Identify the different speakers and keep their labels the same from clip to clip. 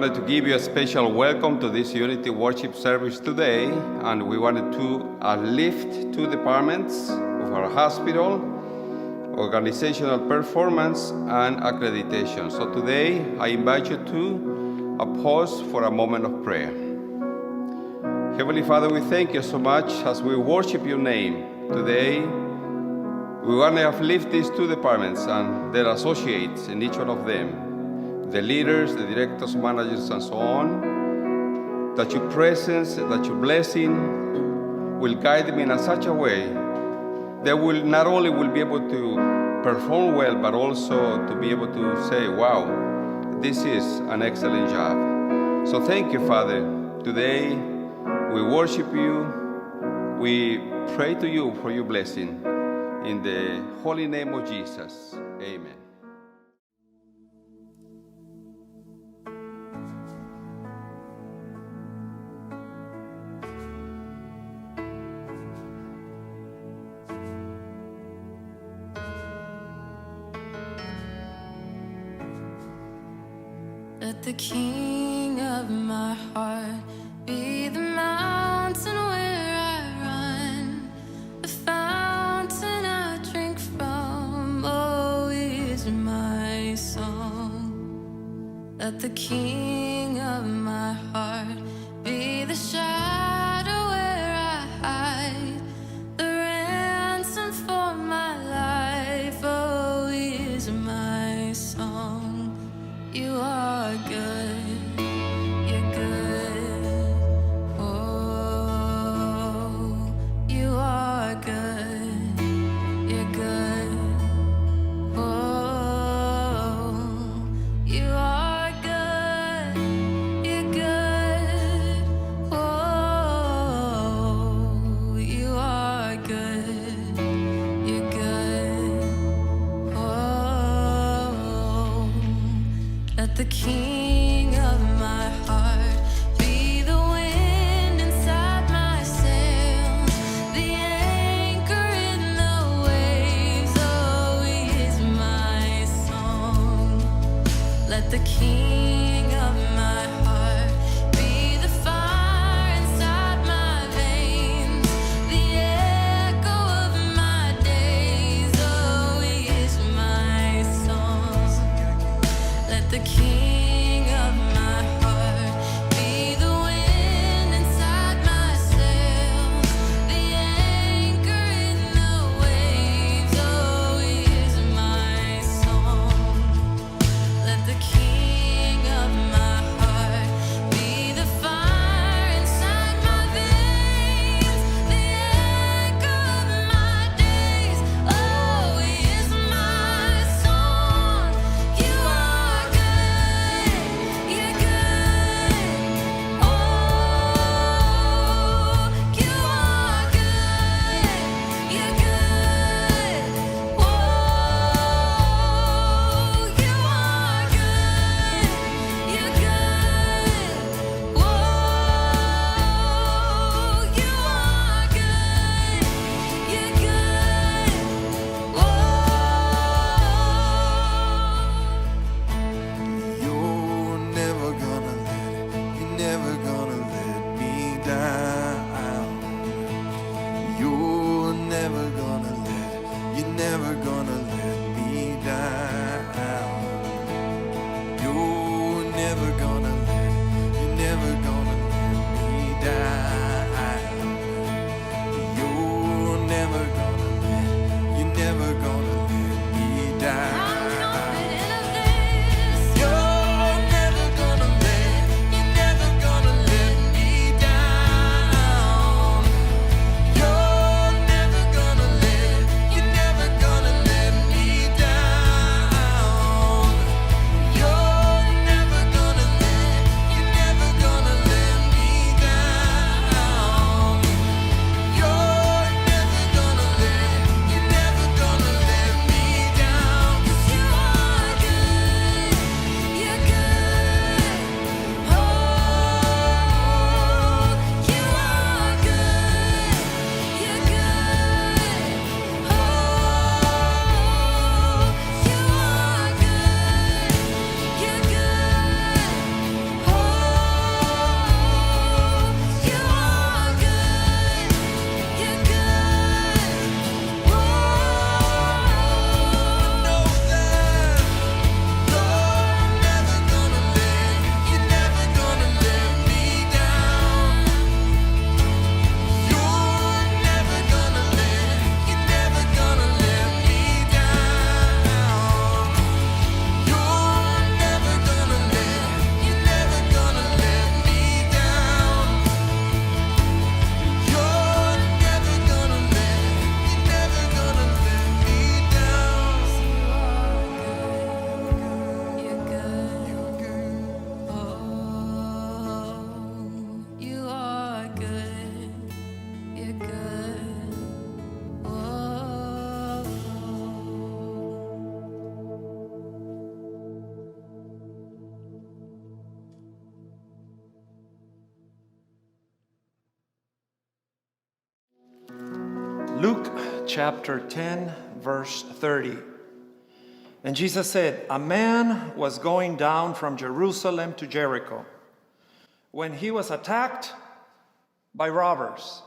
Speaker 1: wanted to give you a special welcome to this Unity Worship service today, and we wanted to lift two departments of our hospital: organizational performance and accreditation. So today, I invite you to pause for a moment of prayer. Heavenly Father, we thank you so much as we worship your name today. We want to uplift these two departments and their associates in each one of them, the leaders, the directors, managers, and so on, that your presence, that your blessing will guide them in such a way that will not only will be able to perform well, but also to be able to say, wow, this is an excellent job. So thank you, Father. Today, we worship you. We pray to you for your blessing. In the holy name of Jesus, amen.
Speaker 2: Let the King of my heart be the mountain where I run, the fountain I drink from, oh, is my song. Let the King of my heart be the shadow where I hide, the ransom for my life, oh, is my song. You are good, you're good, oh, you are good, you're good, oh, you are good, you're good, oh, you are good, you're good, oh, let the King of my heart be the wind inside my sails, the anchor in the waves, oh, he is my song. Let the King of my heart be the fire inside my veins, the echo of my days, oh, he is my song. Let the King
Speaker 3: Luke chapter 10, verse 30. And Jesus said, a man was going down from Jerusalem to Jericho when he was attacked by robbers.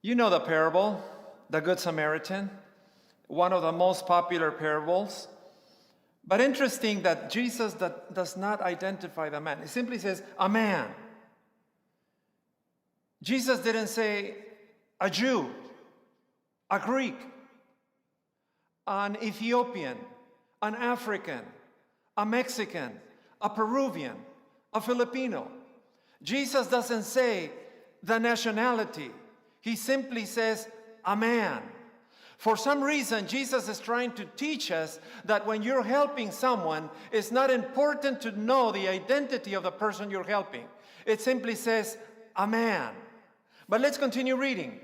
Speaker 3: You know the parable, the Good Samaritan, one of the most popular parables. But interesting that Jesus does not identify the man. He simply says, a man. Jesus didn't say a Jew, a Greek, an Ethiopian, an African, a Mexican, a Peruvian, a Filipino. Jesus doesn't say the nationality. He simply says a man. For some reason, Jesus is trying to teach us that when you're helping someone, it's not important to know the identity of the person you're helping. It simply says a man. But let's continue reading.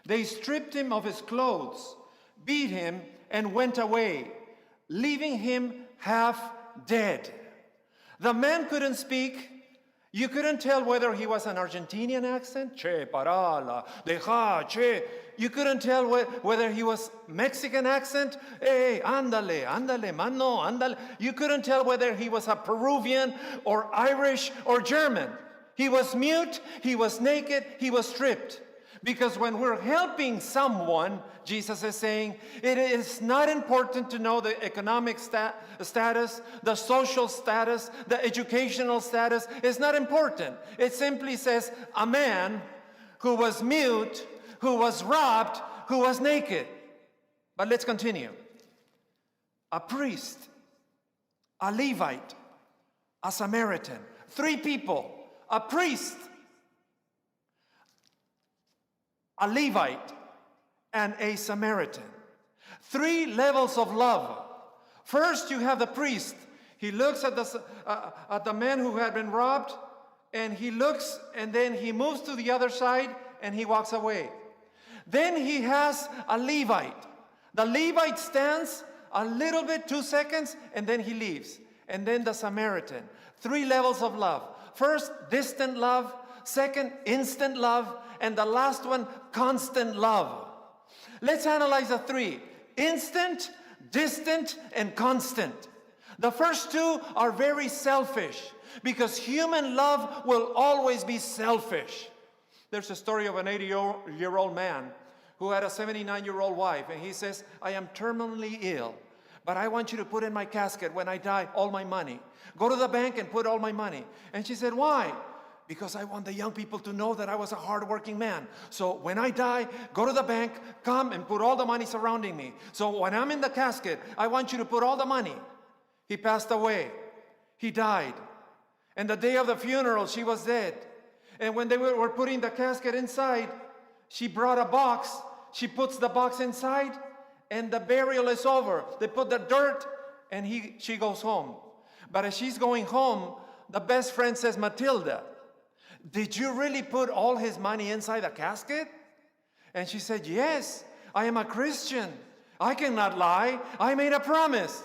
Speaker 3: They stripped him of his clothes, beat him, and went away, leaving him half dead. The man couldn't speak. You couldn't tell whether he was an Argentinian accent. Che, parala, deja, che. You couldn't tell whether he was Mexican accent. Hey, ándale, ándale, mano, ándale. You couldn't tell whether he was a Peruvian or Irish or German. He was mute, he was naked, he was stripped. Because when we're helping someone, Jesus is saying, it is not important to know the economic status, the social status, the educational status. It's not important. It simply says a man who was mute, who was robbed, who was naked. But let's continue. A priest, a Levite, a Samaritan. 3 people. A priest, a Levite, and a Samaritan. 3 levels of love. First, you have the priest. He looks at the man who had been robbed, and he looks, and then he moves to the other side, and he walks away. Then he has a Levite. The Levite stands a little bit, 2 seconds, and then he leaves. And then the Samaritan. 3 levels of love. First, distant love. Second, instant love. And the last one, constant love. Let's analyze the 3. Instant, distant, and constant. The first 2 are very selfish because human love will always be selfish. There's a story of an 80-year-old man who had a 79-year-old wife, and he says, I am terminally ill, but I want you to put in my casket when I die all my money. Go to the bank and put all my money. And she said, why? Because I want the young people to know that I was a hardworking man. So when I die, go to the bank, come and put all the money surrounding me. So when I'm in the casket, I want you to put all the money. He passed away. He died. And the day of the funeral, she was dead. And when they were putting the casket inside, she brought a box. She puts the box inside, and the burial is over. They put the dirt, and she goes home. But as she's going home, the best friend says, Matilda, did you really put all his money inside the casket? And she said, yes, I am a Christian. I cannot lie. I made a promise.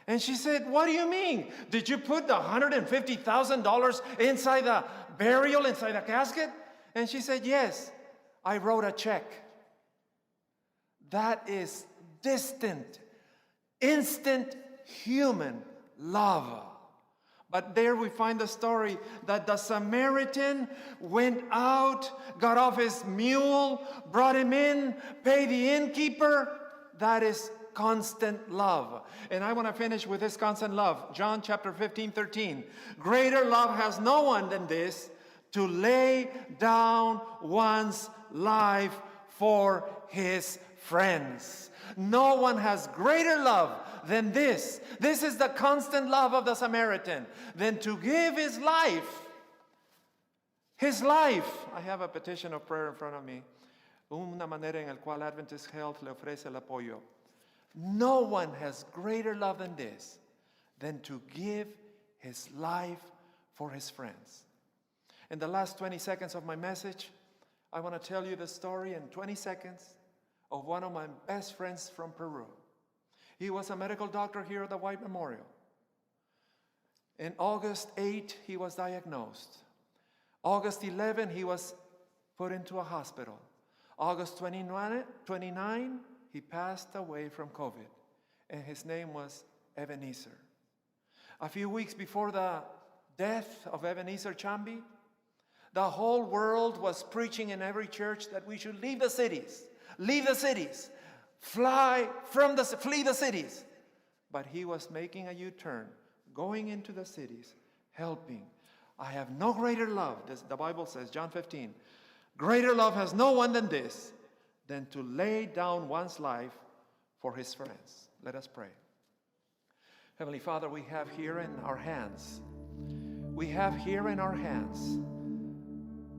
Speaker 3: And she said, what do you mean? Did you put the $150,000 inside the burial, inside the casket? And she said, yes, I wrote a check. That is distant, instant human love. But there we find the story that the Samaritan went out, got off his mule, brought him in, paid the innkeeper. That is constant love. And I want to finish with this constant love. John chapter 15:13. Greater love has no one than this, to lay down one's life for his friends. No one has greater love than this. This is the constant love of the Samaritan, than to give his life. His life. I have a petition of prayer in front of me. Una manera en la cual Adventist Health le ofrece el apoyo. No one has greater love than this, than to give his life for his friends. In the last 20 seconds of my message, I want to tell you the story in 20 seconds of one of my best friends from Peru. He was a medical doctor here at the White Memorial. In August 8, he was diagnosed. August 11, he was put into a hospital. August 29, he passed away from COVID, and his name was Ebenezer. A few weeks before the death of Ebenezer Chambi, the whole world was preaching in every church that we should leave the cities, flee the cities. But he was making a U-turn, going into the cities, helping. I have no greater love, the Bible says, John 15, greater love has no one than this, than to lay down one's life for his friends. Let us pray. Heavenly Father, we have here in our hands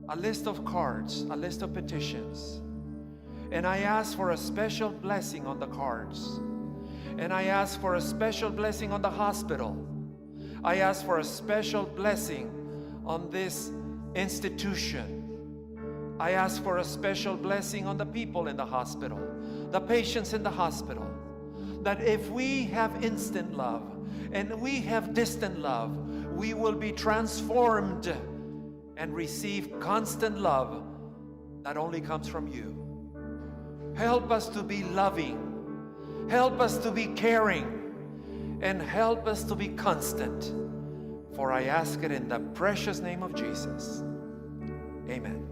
Speaker 3: a list of cards, a list of petitions. And I ask for a special blessing on the cards. And I ask for a special blessing on the hospital. I ask for a special blessing on this institution. I ask for a special blessing on the people in the hospital, the patients in the hospital, that if we have instant love and we have distant love, we will be transformed and receive constant love that only comes from you. Help us to be loving, help us to be caring, and help us to be constant. For I ask it in the precious name of Jesus. Amen.